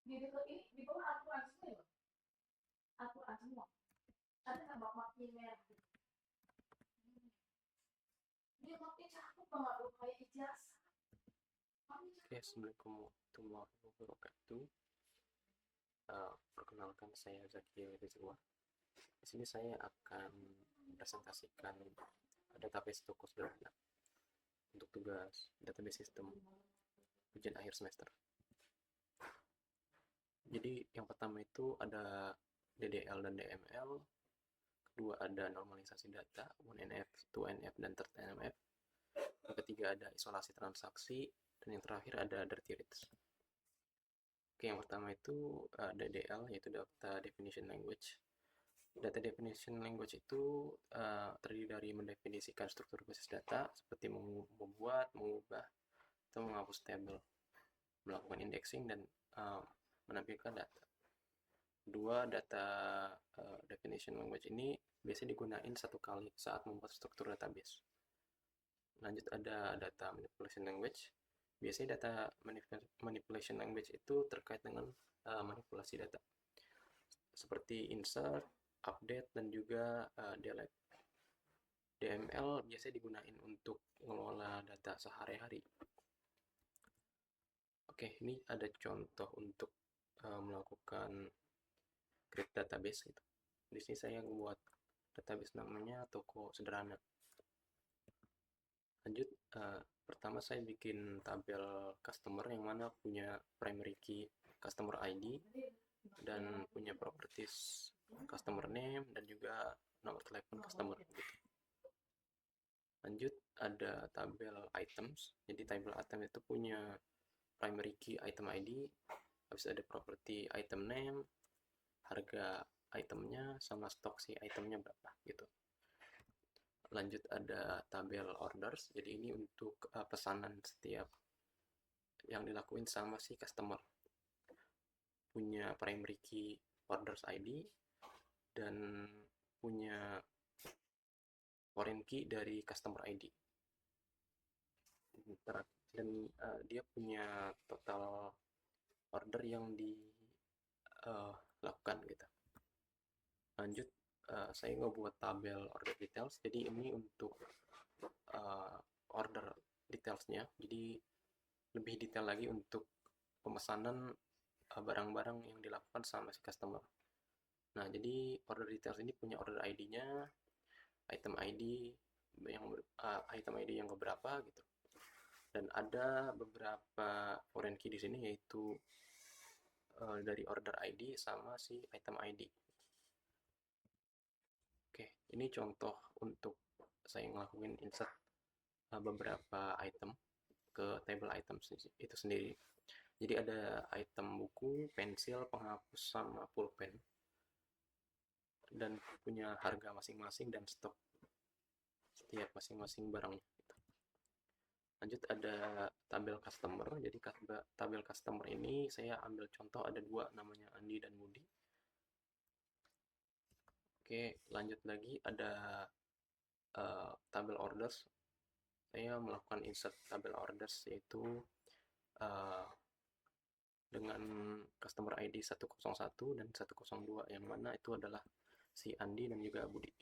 Di dekat ini di bawah Al-Quran semua ya, Al-Quran semua. Ada nggak mak-maknya merah? Dia maknya cakep banget loh, kayak ijazah. Oke, Assalamualaikum warahmatullahi wabarakatuh. Perkenalkan saya Zaki Rizwa. Di sini saya akan presentasikan database toko sederhana untuk tugas database sistem ujian akhir semester. Jadi yang pertama itu ada DDL dan DML, kedua ada normalisasi data 1NF, 2NF, dan 3NF, yang ketiga ada isolasi transaksi, dan yang terakhir ada dirty reads. Oke, yang pertama itu DDL, yaitu Data Definition Language. Data Definition Language itu terdiri dari mendefinisikan struktur basis data seperti membuat, mengubah, atau menghapus tabel, melakukan indexing, dan menampilkan data. Dua data definition language ini biasanya digunakan satu kali saat membuat struktur database. Lanjut ada data manipulation language. Biasanya data manipulation language itu terkait dengan manipulasi data seperti insert, update, dan juga delete. DML biasanya digunakan untuk mengelola data sehari-hari. Oke, ini ada contoh untuk melakukan create database gitu. Di sini saya membuat database namanya toko sederhana. Lanjut, pertama saya bikin tabel customer yang mana punya primary key customer ID dan punya properties customer name dan juga nomor telepon customer gitu. Lanjut ada tabel items. Jadi tabel item itu punya primary key item ID, habis ada property item name, harga itemnya, sama stok si itemnya berapa gitu. Lanjut ada tabel orders. Jadi ini untuk pesanan setiap yang dilakuin sama si customer. Punya primary key orders ID dan punya foreign key dari customer ID. Dan dia punya total order yang dilakukan gitu. Lanjut, saya ngebuat tabel order details. Jadi ini untuk order detailsnya. Jadi lebih detail lagi untuk pemesanan barang-barang yang dilakukan sama si customer. Nah, jadi order details ini punya order ID-nya, item ID item ID yang keberapa gitu. Dan ada beberapa foreign key di sini, yaitu dari order ID sama si item ID. Oke, ini contoh untuk saya ngelakuin insert beberapa item ke table item itu sendiri. Jadi ada item buku, pensil, penghapus, sama pulpen. Dan punya harga masing-masing dan stok setiap masing-masing barangnya. Lanjut ada tabel customer. Jadi tabel customer ini saya ambil contoh ada dua, namanya Andi dan Budi. Oke, lanjut lagi ada tabel orders. Saya melakukan insert tabel orders, yaitu uh, dengan customer ID 101 dan 102, yang mana itu adalah si Andi dan juga Budi.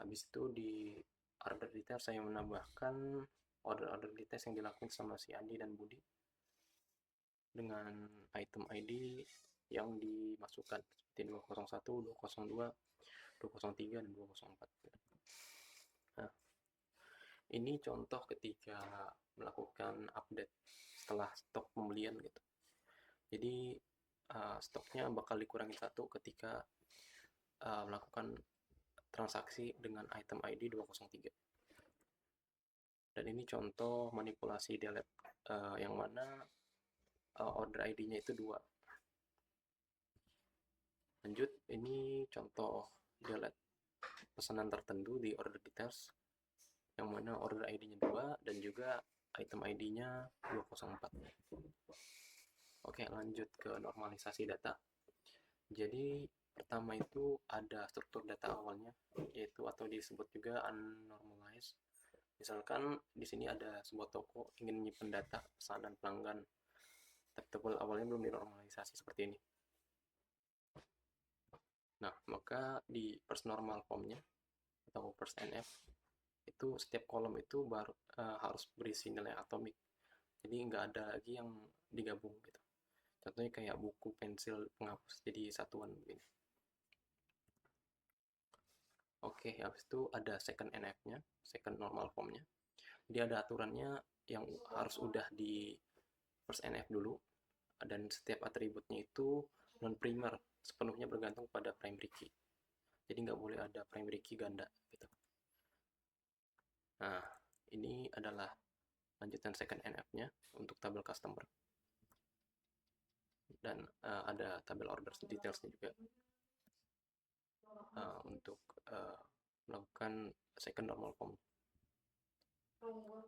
Habis itu di order detail saya menambahkan order details yang dilakukan sama si Andi dan Budi dengan item ID yang dimasukkan seperti 201, 202, 203, dan 204. Nah, ini contoh ketika melakukan update setelah stok pembelian gitu. Jadi stoknya bakal dikurangi satu ketika melakukan transaksi dengan item ID 203. Dan ini contoh manipulasi delete yang mana order ID-nya itu 2. Lanjut, ini contoh delete pesanan tertentu di order details yang mana order ID-nya 2 dan juga item ID-nya 204. Oke, lanjut ke normalisasi data. Jadi pertama itu ada struktur data awalnya, yaitu atau disebut juga unnormalized. Misalkan di sini ada sebuah toko ingin menyimpan data pesanan pelanggan tapi tuple awalnya belum dinormalisasi seperti ini. Nah, maka di first normal form-nya atau first NF itu setiap kolom itu harus berisi nilai atomik. Jadi nggak ada lagi yang digabung gitu. Contohnya kayak buku, pensil, penghapus jadi satuan begini. Oke, habis itu ada second NF-nya, second normal form-nya. Dia ada aturannya yang harus udah di first NF dulu, dan setiap atributnya itu non-primer, sepenuhnya bergantung pada primary key. Jadi nggak boleh ada primary key ganda gitu. Nah, ini adalah lanjutan second NF-nya untuk tabel customer. Dan ada tabel order details-nya juga untuk melakukan second normal form.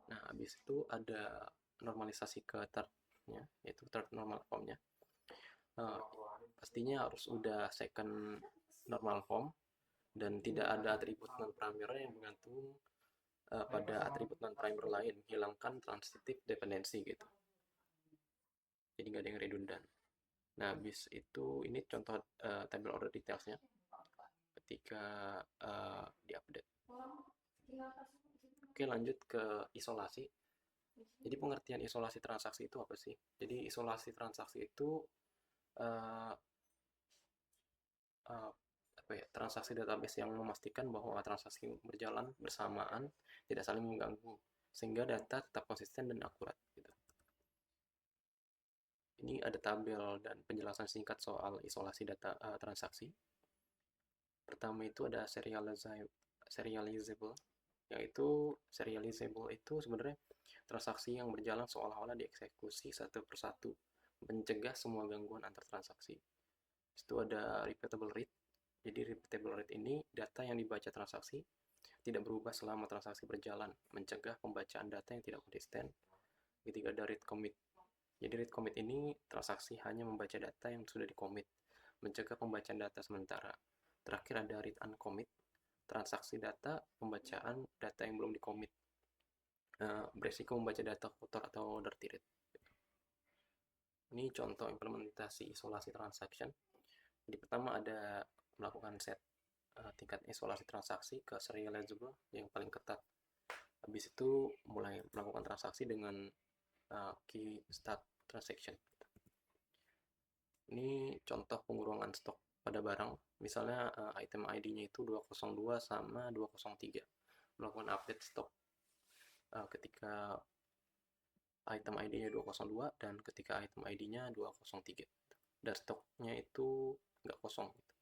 Nah, habis itu ada normalisasi ke third-nya, yaitu third normal form-nya. Pastinya harus udah second normal form dan tidak ada atribut non-primer yang bergantung pada atribut non-primer lain. Hilangkan transitive dependency gitu. Jadi nggak ada yang redundant. Nah, habis itu ini contoh table order details-nya ketika diupdate. Oke, lanjut ke isolasi. Jadi pengertian isolasi transaksi itu apa sih? Jadi isolasi transaksi itu transaksi database yang memastikan bahwa transaksi berjalan bersamaan, tidak saling mengganggu, sehingga data tetap konsisten dan akurat. Gitu. Ini ada tabel dan penjelasan singkat soal isolasi data transaksi. Pertama itu ada serializable, yaitu serializable itu sebenarnya transaksi yang berjalan seolah-olah dieksekusi satu persatu, mencegah semua gangguan antar transaksi. Itu ada repeatable read. Jadi repeatable read ini data yang dibaca transaksi tidak berubah selama transaksi berjalan, mencegah pembacaan data yang tidak konsisten. Ketiga ada read commit. Jadi read commit ini transaksi hanya membaca data yang sudah di-commit, mencegah pembacaan data sementara. Terakhir ada read uncommit, transaksi data, pembacaan data yang belum di-commit. Beresiko membaca data kotor atau dirty read. Ini contoh implementasi isolasi transaction. Jadi pertama ada melakukan set tingkat isolasi transaksi ke serializable yang paling ketat. Habis itu mulai melakukan transaksi dengan key start transaction. Ini contoh pengurangan stok pada barang. Misalnya item ID-nya itu 202 sama 203. Melakukan update stok ketika item ID-nya 202 dan ketika item ID-nya 203. Dan stoknya itu nggak kosong gitu,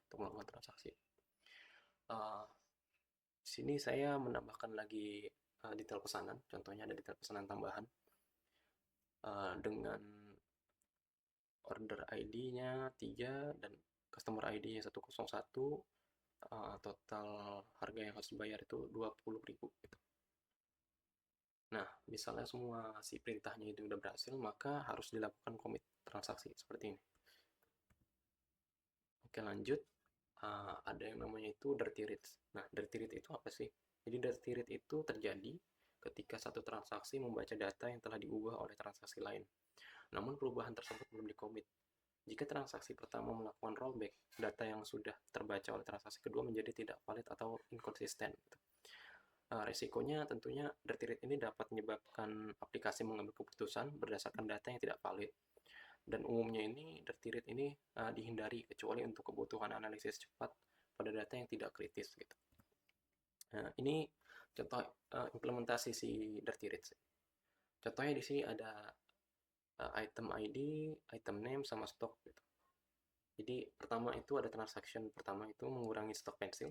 untuk melakukan transaksi. Di sini saya menambahkan lagi detail pesanan. Contohnya ada detail pesanan tambahan dengan order ID-nya 3 dan customer ID-nya 101. Total harga yang harus dibayar itu 20.000 gitu. Nah, misalnya semua si perintahnya itu udah berhasil, maka harus dilakukan commit transaksi seperti ini. Oke, lanjut. Ada yang namanya itu dirty reads. Nah, dirty read itu apa sih? Jadi dirty read itu terjadi ketika satu transaksi membaca data yang telah diubah oleh transaksi lain. Namun perubahan tersebut belum di-commit. Jika transaksi pertama melakukan rollback, data yang sudah terbaca oleh transaksi kedua menjadi tidak valid atau inkonsisten. Resikonya tentunya dirty read ini dapat menyebabkan aplikasi mengambil keputusan berdasarkan data yang tidak valid. Dan umumnya ini dirty read ini dihindari kecuali untuk kebutuhan analisis cepat pada data yang tidak kritis gitu. Nah, ini contoh implementasi si dirty read. Contohnya di sini ada item ID, item name, sama stok gitu. Jadi pertama itu ada transaction pertama itu mengurangi stok pensil,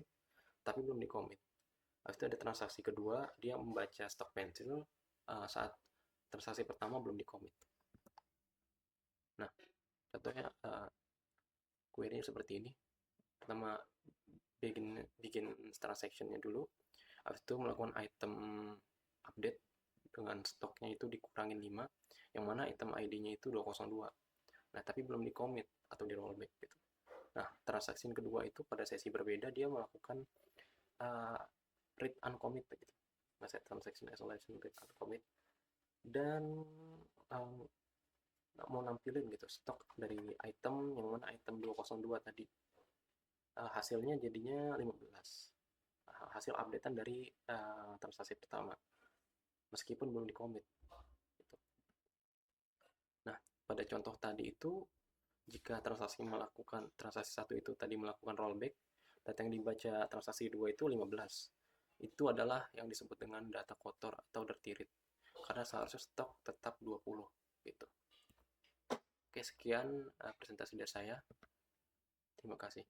tapi belum di-commit. Habis itu ada transaksi kedua, dia membaca stok pensil saat transaksi pertama belum di-commit. Nah, contohnya query seperti ini. Pertama bikin transaction-nya dulu, habis itu melakukan item update dengan stoknya itu dikurangin 5, yang mana item ID-nya itu 202. Nah, tapi belum di-commit atau di rollback gitu. Nah, transaksi kedua itu pada sesi berbeda dia melakukan read uncommit gitu. Nah, set transaction isolation read uncommit, dan mau nampilin gitu stok dari item yang mana item 202 tadi. Hasilnya jadinya 15. Hasil updatean dari transaksi pertama. Meskipun belum dikomit. Gitu. Nah, pada contoh tadi itu jika transaksi satu itu tadi melakukan rollback, data yang dibaca transaksi 2 itu 15. Itu adalah yang disebut dengan data kotor atau dirty read. Karena seharusnya stok tetap 20 gitu. Oke, sekian presentasi dari saya. Terima kasih.